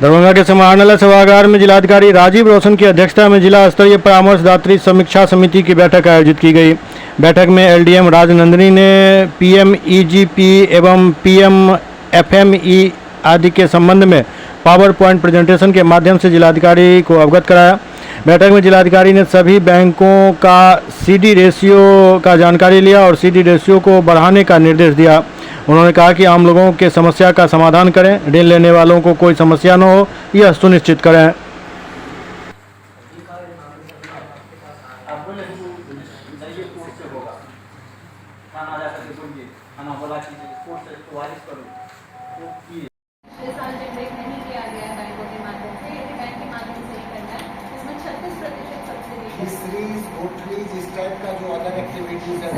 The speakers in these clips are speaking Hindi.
दरभंगा के समाहरणालय सभागार में जिलाधिकारी राजीव रोशन की अध्यक्षता में जिला स्तरीय परामर्शदात्री समीक्षा समिति की बैठक आयोजित की गई। बैठक में एलडीएम राजनंदिनी ने पीएमईजीपी एवं पीएमएफएमई आदि के संबंध में पावर पॉइंट प्रेजेंटेशन के माध्यम से जिलाधिकारी को अवगत कराया। बैठक में जिलाधिकारी ने सभी बैंकों का सीडी रेशियो का जानकारी लिया और सीडी रेशियो को बढ़ाने का निर्देश दिया। उन्होंने कहा कि आम लोगों के समस्या का समाधान करें, ऋण लेने वालों को कोई समस्या न हो, यह सुनिश्चित करें। इस टाइप का जो अदर एक्टिविटीज है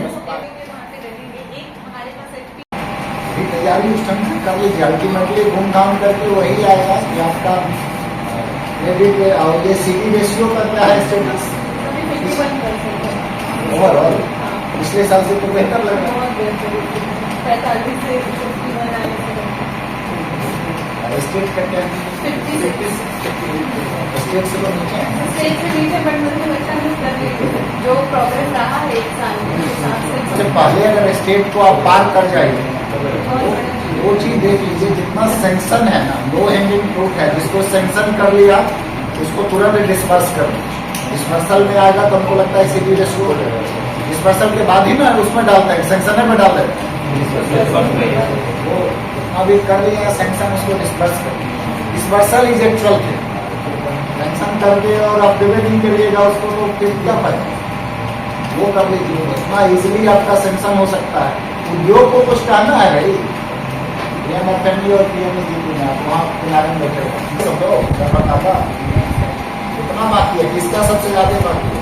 तैयारी उस ढंग से कर लीजिए। अल्टीमेटली घूम घाम करके वही आएगा कि आपका क्रेडिट और ये सीडी रेशियो का क्या है स्टेटस ओवरऑल पिछले साल से तो बेहतर लग रहा है। स्टेट का क्या स्टेट से तो नीचे है बट मुझे लगता है जो प्रोग्रेस रहा है एक साल में पहले अगर स्टेट को आप पार कर जाइए वो चीज देख लीजिए। जितना सेंक्शन है ना लो हैंगिंग फ्रूट है, जिसको सेंक्शन कर लिया उसको तुरंत डिस्पर्स कर डिस्पर्सल में आएगा तो हमको लगता है सीडी रेशियो डिस्पर्सल के बाद ही ना उसमें डालता है सेंक्शन में डाल देता वो अभी कर लिया सेंक्शन उसको डिस्पर्स कर डिस्पर्सल इज एक्चुअल थे सेंक्शन कर दिए और आप डिविडेंड करिएगा उसको तो फिर क्या फायदा वो कर लीजिए। उतना इजिली आपका सेंक्शन हो सकता है। उद्योग को कुछ कहना है भाई पीएमएफएमई और पीएमईजीपी में आप वहाँ किनारे में बैठे उतना बाकी है, किसका सबसे ज्यादा बाकी है।